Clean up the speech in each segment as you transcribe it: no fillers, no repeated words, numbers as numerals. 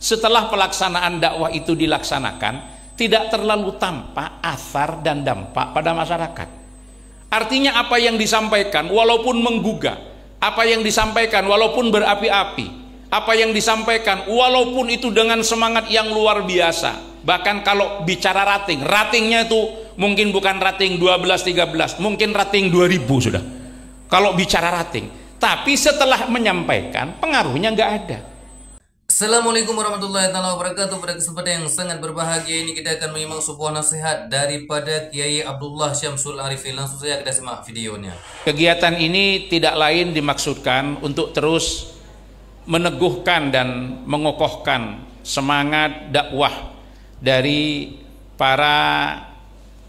setelah pelaksanaan dakwah itu dilaksanakan tidak terlalu tampak athar dan dampak pada masyarakat. Artinya apa yang disampaikan walaupun menggugah, apa yang disampaikan walaupun berapi-api, apa yang disampaikan walaupun itu dengan semangat yang luar biasa, bahkan kalau bicara ratingnya itu mungkin bukan rating 12-13, mungkin rating 2000 sudah kalau bicara rating, tapi setelah menyampaikan pengaruhnya nggak ada. Assalamualaikum warahmatullahi wabarakatuh. Pada kesempatan yang sangat berbahagia ini kita akan menyimak sebuah nasihat daripada Kiai Abdullah Syamsul Arifin. Langsung saja kita simak videonya. Kegiatan ini tidak lain dimaksudkan untuk terus meneguhkan dan mengokohkan semangat dakwah dari para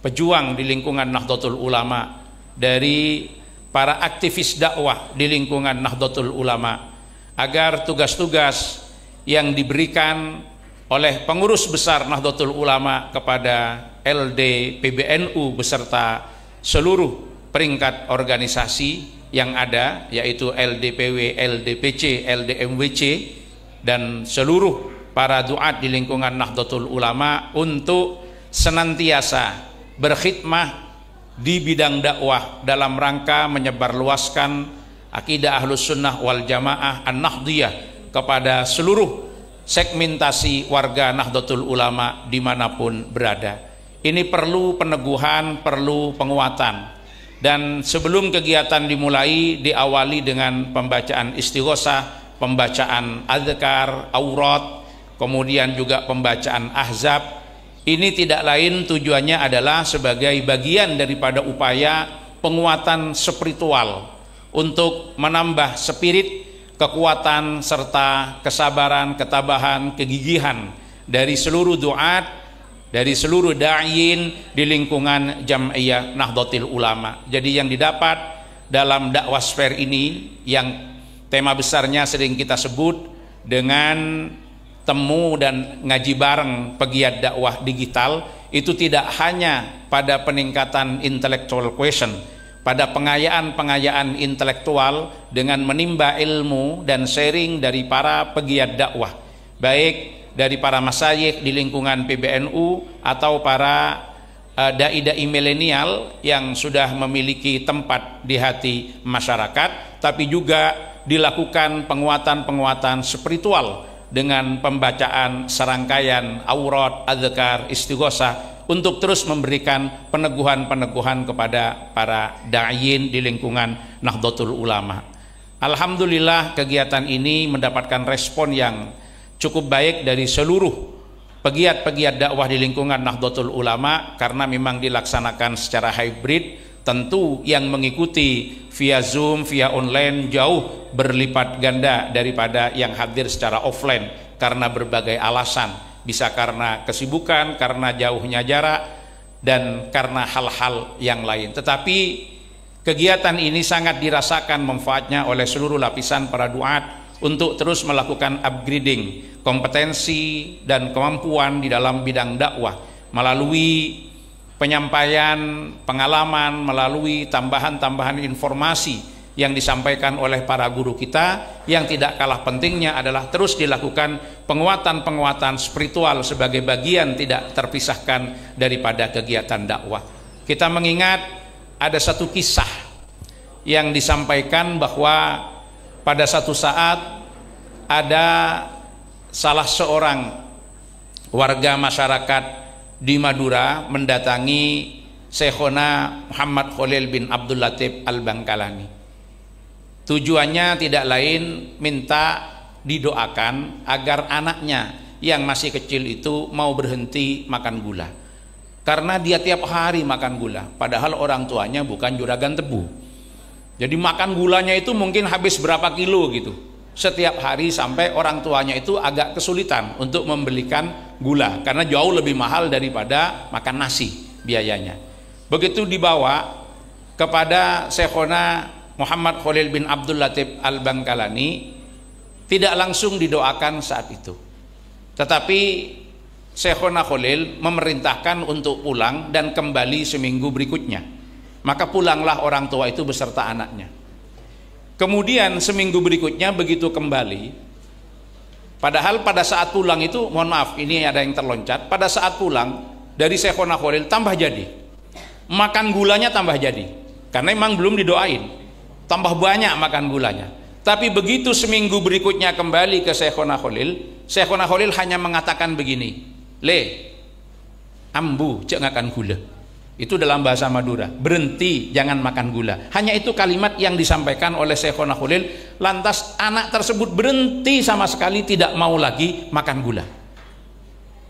pejuang di lingkungan Nahdlatul Ulama, dari para aktivis dakwah di lingkungan Nahdlatul Ulama, agar tugas-tugas yang diberikan oleh pengurus besar Nahdlatul Ulama kepada LD PBNU beserta seluruh peringkat organisasi yang ada, yaitu LDPW, LDPC, LDMWC, dan seluruh para duat di lingkungan Nahdlatul Ulama untuk senantiasa berkhidmah di bidang dakwah dalam rangka menyebarluaskan akidah Ahlus Sunnah wal Jamaah An-Nahdliyah kepada seluruh segmentasi warga Nahdlatul Ulama dimanapun berada. Ini perlu peneguhan, perlu penguatan. Dan sebelum kegiatan dimulai, diawali dengan pembacaan istighosah, pembacaan adzkar, aurat, kemudian juga pembacaan ahzab. Ini tidak lain tujuannya adalah sebagai bagian daripada upaya penguatan spiritual untuk menambah spirit, kekuatan serta kesabaran, ketabahan, kegigihan dari seluruh duat, dari seluruh da'in di lingkungan Jam'iyah Nahdlatul Ulama. Jadi yang didapat dalam dakwah fair ini, yang tema besarnya sering kita sebut dengan temu dan ngaji bareng pegiat dakwah digital, itu tidak hanya pada peningkatan intellectual quotient, pada pengayaan intelektual dengan menimba ilmu dan sharing dari para pegiat dakwah, baik dari para masyayikh di lingkungan PBNU atau para dai-dai milenial yang sudah memiliki tempat di hati masyarakat, tapi juga dilakukan penguatan spiritual dengan pembacaan serangkaian aurat, adzkar, istighosah untuk terus memberikan peneguhan-peneguhan kepada para da'in di lingkungan Nahdlatul Ulama. Alhamdulillah kegiatan ini mendapatkan respon yang cukup baik dari seluruh pegiat-pegiat dakwah di lingkungan Nahdlatul Ulama, karena memang dilaksanakan secara hybrid. Tentu yang mengikuti via Zoom, via online jauh berlipat ganda daripada yang hadir secara offline karena berbagai alasan. Bisa karena kesibukan, karena jauhnya jarak, dan karena hal-hal yang lain. Tetapi kegiatan ini sangat dirasakan manfaatnya oleh seluruh lapisan para duat untuk terus melakukan upgrading kompetensi dan kemampuan di dalam bidang dakwah melalui penyampaian pengalaman, melalui tambahan-tambahan informasi yang disampaikan oleh para guru kita. Yang tidak kalah pentingnya adalah terus dilakukan penguatan spiritual sebagai bagian tidak terpisahkan daripada kegiatan dakwah. Kita mengingat ada satu kisah yang disampaikan bahwa pada satu saat ada salah seorang warga masyarakat di Madura mendatangi Syekhona Muhammad Khalil bin Abdul Latif Al-Bangkalani. Tujuannya tidak lain minta didoakan agar anaknya yang masih kecil itu mau berhenti makan gula, karena dia tiap hari makan gula, padahal orang tuanya bukan juragan tebu. Jadi makan gulanya itu mungkin habis berapa kilo gitu setiap hari, sampai orang tuanya itu agak kesulitan untuk membelikan gula karena jauh lebih mahal daripada makan nasi biayanya. Begitu dibawa kepada Syekhona Muhammad Khalil bin Abdul Latif Al-Bangkalani, tidak langsung didoakan saat itu, tetapi Syekhona Khalil memerintahkan untuk pulang dan kembali seminggu berikutnya. Maka pulanglah orang tua itu beserta anaknya. Kemudian seminggu berikutnya begitu kembali, Padahal pada saat pulang itu, mohon maaf, ini ada yang terloncat. Pada saat pulang dari Syekhona Khalil tambah jadi, makan gulanya tambah jadi, karena memang belum didoain, tambah banyak makan gulanya. Tapi begitu seminggu berikutnya kembali ke Syekhona Khalil hanya mengatakan begini, le, ambu cek ngakan gula. Itu dalam bahasa Madura, berhenti jangan makan gula. Hanya itu kalimat yang disampaikan oleh Syekhona Khalil. Lantas anak tersebut berhenti sama sekali, tidak mau lagi makan gula.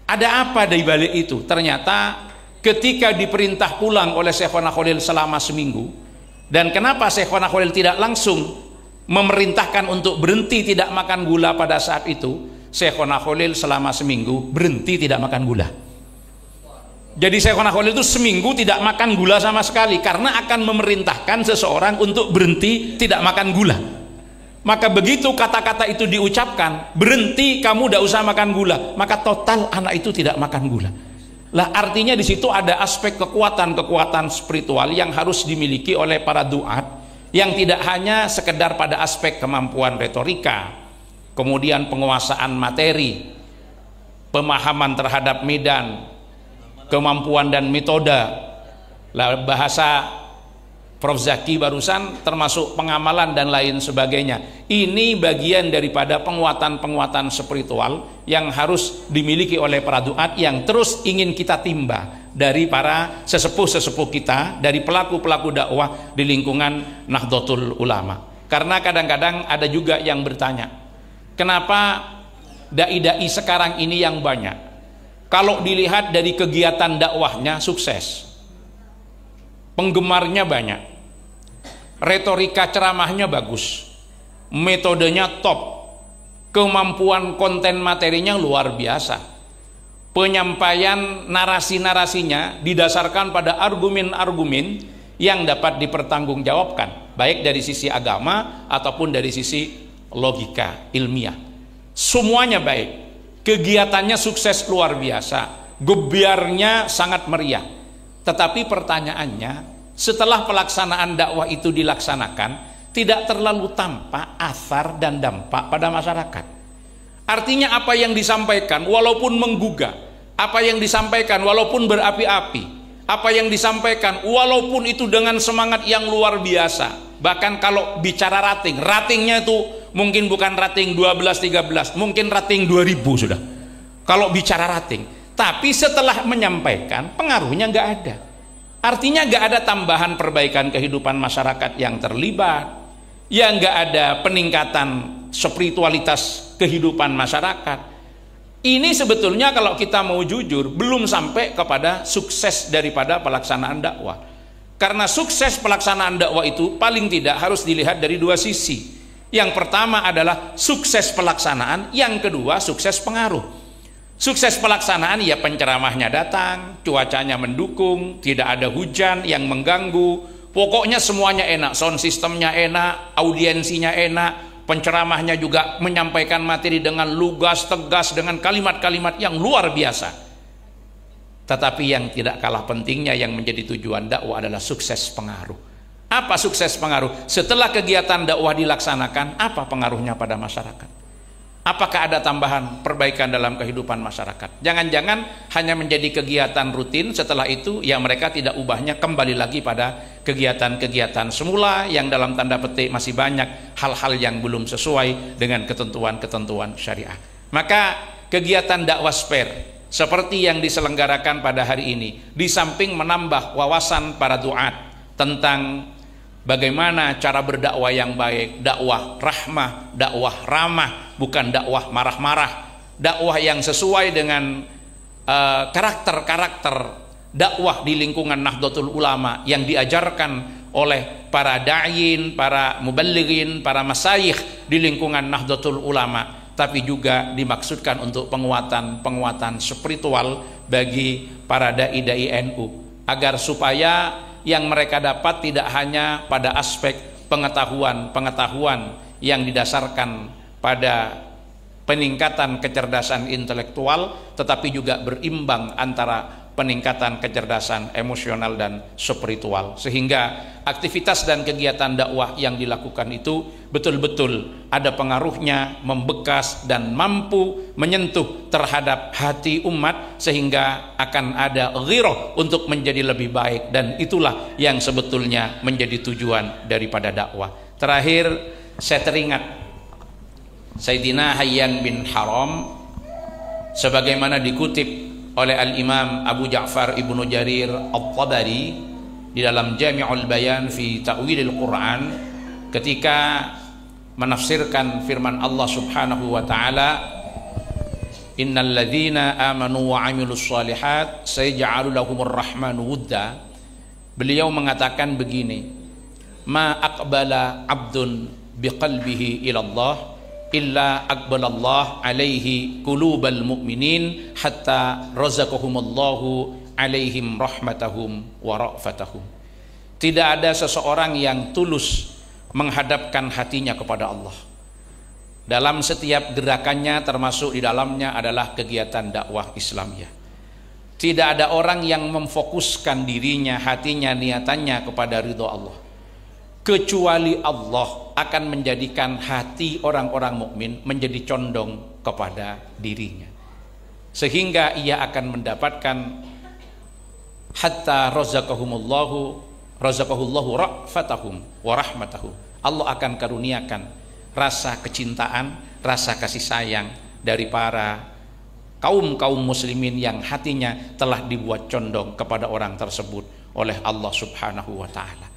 Ada apa di balik itu? Ternyata ketika diperintah pulang oleh Syekhona Khalil selama seminggu, dan kenapa Syekhona Khalil tidak langsung memerintahkan untuk berhenti tidak makan gula pada saat itu? Syekhona Khalil selama seminggu berhenti tidak makan gula. Jadi Syekhona Khalil itu seminggu tidak makan gula sama sekali, karena akan memerintahkan seseorang untuk berhenti tidak makan gula. Maka begitu kata-kata itu diucapkan, berhenti kamu tidak usah makan gula, maka total anak itu tidak makan gula. Lah artinya di situ ada aspek kekuatan spiritual yang harus dimiliki oleh para duat, yang tidak hanya sekedar pada aspek kemampuan retorika, kemudian penguasaan materi, pemahaman terhadap medan, kemampuan dan metode. Bahasa Prof. Zaki barusan termasuk pengamalan dan lain sebagainya. Ini bagian daripada penguatan spiritual yang harus dimiliki oleh para duat, yang terus ingin kita timba dari para sesepuh-sesepuh kita, dari pelaku-pelaku dakwah di lingkungan Nahdlatul Ulama. Karena kadang-kadang ada juga yang bertanya, kenapa dai-dai sekarang ini yang banyak? Kalau dilihat dari kegiatan dakwahnya sukses, penggemarnya banyak, retorika ceramahnya bagus, metodenya top, kemampuan konten materinya luar biasa, penyampaian narasi-narasinya didasarkan pada argumen-argumen yang dapat dipertanggungjawabkan, baik dari sisi agama ataupun dari sisi logika ilmiah. Semuanya baik. Kegiatannya sukses luar biasa, gebiarnya sangat meriah. Tetapi pertanyaannya, setelah pelaksanaan dakwah itu dilaksanakan, tidak terlalu tampak asar dan dampak pada masyarakat. Artinya apa yang disampaikan walaupun menggugah, apa yang disampaikan walaupun berapi-api, apa yang disampaikan walaupun itu dengan semangat yang luar biasa. Bahkan kalau bicara ratingnya itu mungkin bukan rating 12-13, mungkin rating 2000 sudah kalau bicara rating. Tapi setelah menyampaikan, pengaruhnya nggak ada. Artinya nggak ada tambahan perbaikan kehidupan masyarakat yang terlibat, ya nggak ada peningkatan spiritualitas kehidupan masyarakat. Ini sebetulnya kalau kita mau jujur belum sampai kepada sukses daripada pelaksanaan dakwah. Karena sukses pelaksanaan dakwah itu paling tidak harus dilihat dari dua sisi. Yang pertama adalah sukses pelaksanaan, yang kedua sukses pengaruh. Sukses pelaksanaan ya penceramahnya datang, cuacanya mendukung, tidak ada hujan yang mengganggu, pokoknya semuanya enak, sound systemnya enak, audiensinya enak, penceramahnya juga menyampaikan materi dengan lugas, tegas, dengan kalimat-kalimat yang luar biasa. Tetapi yang tidak kalah pentingnya yang menjadi tujuan dakwah adalah sukses pengaruh. Apa sukses pengaruh? Setelah kegiatan dakwah dilaksanakan, apa pengaruhnya pada masyarakat? Apakah ada tambahan perbaikan dalam kehidupan masyarakat? Jangan-jangan hanya menjadi kegiatan rutin, setelah itu ya mereka tidak ubahnya, kembali lagi pada kegiatan-kegiatan semula yang dalam tanda petik masih banyak hal-hal yang belum sesuai dengan ketentuan-ketentuan syariah. Maka kegiatan dakwah spare seperti yang diselenggarakan pada hari ini, di samping menambah wawasan para duat tentang bagaimana cara berdakwah yang baik, dakwah rahmah, dakwah ramah, bukan dakwah marah-marah, dakwah yang sesuai dengan karakter-karakter dakwah di lingkungan Nahdlatul Ulama yang diajarkan oleh para da'in, para muballighin, para masyayikh di lingkungan Nahdlatul Ulama. Tapi juga dimaksudkan untuk penguatan spiritual bagi para dai-dai NU, agar supaya yang mereka dapat tidak hanya pada aspek pengetahuan yang didasarkan pada peningkatan kecerdasan intelektual, tetapi juga berimbang antara peningkatan kecerdasan emosional dan spiritual, sehingga aktivitas dan kegiatan dakwah yang dilakukan itu betul-betul ada pengaruhnya, membekas dan mampu menyentuh terhadap hati umat, sehingga akan ada ghirah untuk menjadi lebih baik, dan itulah yang sebetulnya menjadi tujuan daripada dakwah. Terakhir, saya teringat Sayyidina Hayyan bin Haram sebagaimana dikutip oleh Al-Imam Abu Ja'far Ibnu Jarir At-Tabari di dalam Jami'ul Bayan fi Ta'wilil Quran, ketika menafsirkan firman Allah Subhanahu wa taala, innal ladzina amanu wa 'amilus shalihat sayaj'alu lahumur rahmanu wudda. Beliau mengatakan begini, ma aqbala 'abdun biqalbihi ila Allah illa aqbalallah alaihi qulubal mu'minin hatta razaqahumullahu alaihim rahmatahum wa ra'fatahum. Tidak ada seseorang yang tulus menghadapkan hatinya kepada Allah. Dalam setiap gerakannya, termasuk di dalamnya adalah kegiatan dakwah Islamiyah. Tidak ada orang yang memfokuskan dirinya, hatinya, niatannya kepada ridha Allah, kecuali Allah akan menjadikan hati orang-orang mukmin menjadi condong kepada dirinya, sehingga ia akan mendapatkan hatta razaqahullahu ra'fatahum wa rahmatahum. Allah akan karuniakan rasa kecintaan, rasa kasih sayang dari para kaum muslimin yang hatinya telah dibuat condong kepada orang tersebut oleh Allah Subhanahu wa taala.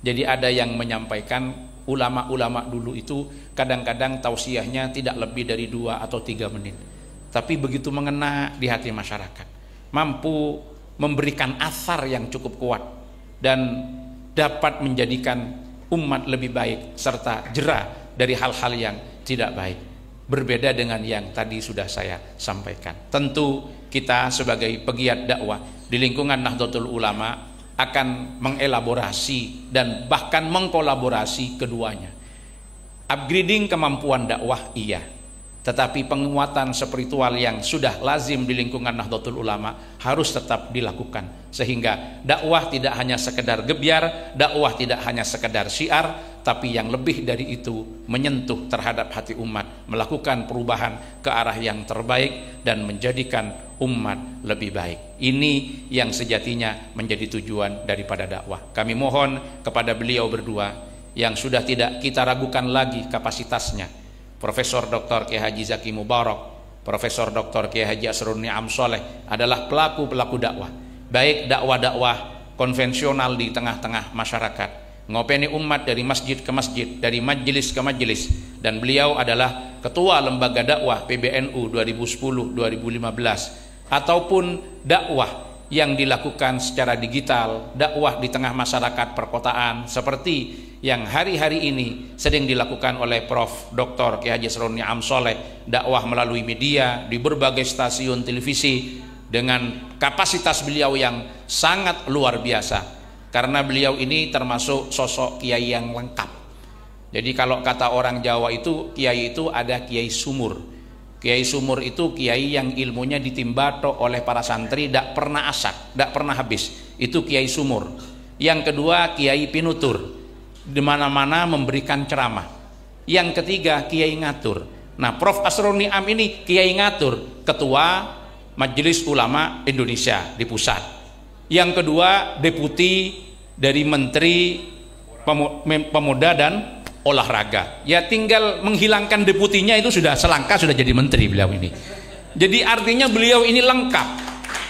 Jadi ada yang menyampaikan, ulama-ulama dulu itu kadang-kadang tausiahnya tidak lebih dari 2 atau 3 menit, tapi begitu mengena di hati masyarakat, mampu memberikan athar yang cukup kuat dan dapat menjadikan umat lebih baik serta jera dari hal-hal yang tidak baik, berbeda dengan yang tadi sudah saya sampaikan. Tentu kita sebagai pegiat dakwah di lingkungan Nahdlatul Ulama akan mengelaborasi dan bahkan mengkolaborasi keduanya. Upgrading kemampuan dakwah iya, tetapi penguatan spiritual yang sudah lazim di lingkungan Nahdlatul Ulama harus tetap dilakukan, sehingga dakwah tidak hanya sekedar gebyar, dakwah tidak hanya sekedar syiar, tapi yang lebih dari itu menyentuh terhadap hati umat, melakukan perubahan ke arah yang terbaik dan menjadikan umat lebih baik. Ini yang sejatinya menjadi tujuan daripada dakwah. Kami mohon kepada beliau berdua yang sudah tidak kita ragukan lagi kapasitasnya, Profesor Dr. Kiai Haji Zaki Mubarak, Profesor Dr. Kiai Haji Asrun Ni'am Soleh adalah pelaku-pelaku dakwah, baik dakwah-dakwah konvensional di tengah-tengah masyarakat, ngopeni umat dari masjid ke masjid, dari majelis ke majelis, dan beliau adalah ketua lembaga dakwah PBNU 2010-2015, ataupun dakwah yang dilakukan secara digital, dakwah di tengah masyarakat perkotaan seperti yang hari-hari ini sedang dilakukan oleh Prof. Dr. Kiai Haji Asrun Ni'am Soleh, dakwah melalui media di berbagai stasiun televisi dengan kapasitas beliau yang sangat luar biasa, karena beliau ini termasuk sosok kiai yang lengkap. Jadi kalau kata orang Jawa itu, kiai itu ada kiai sumur. Kiai sumur itu kiai yang ilmunya ditimba oleh para santri, tidak pernah asak, tidak pernah habis. Itu kiai sumur. Yang kedua, kiai pinutur, di mana-mana memberikan ceramah. Yang ketiga, kiai ngatur. Nah, Prof. Asrun Ni'am ini kiai ngatur, ketua Majelis Ulama Indonesia di pusat. Yang kedua, deputi dari Menteri Pemuda dan Olahraga. Ya tinggal menghilangkan deputinya, itu sudah selangkah sudah jadi menteri beliau ini. Jadi artinya beliau ini lengkap.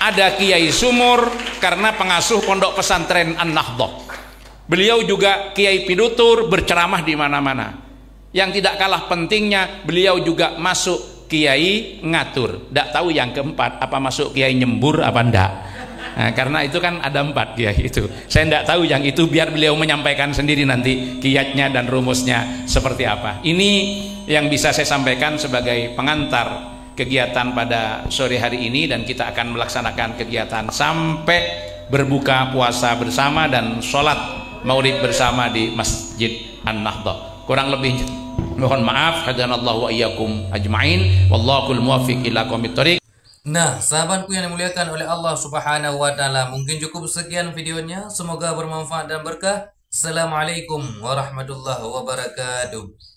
Ada kiai sumur karena pengasuh pondok pesantren An-Nahdhah. Beliau juga kiai pinutur, berceramah di mana-mana. Yang tidak kalah pentingnya, beliau juga masuk kiai ngatur. Tidak tahu yang keempat apa masuk kiai nyembur apa enggak. Nah, karena itu kan ada 4 kiai itu. Saya tidak tahu yang itu, biar beliau menyampaikan sendiri nanti kiatnya dan rumusnya seperti apa. Ini yang bisa saya sampaikan sebagai pengantar kegiatan pada sore hari ini, dan kita akan melaksanakan kegiatan sampai berbuka puasa bersama dan sholat maulid bersama di Masjid An-Nahdhah. Kurang lebih mohon maaf. Hadanallahu wa iyyakum ajmain. Wallahul muwaffiq ila aqwamit thoriq. Nah, sahabatku yang dimuliakan oleh Allah Subhanahu wa taala, mungkin cukup sekian videonya. Semoga bermanfaat dan berkah. Assalamualaikum warahmatullahi wabarakatuh.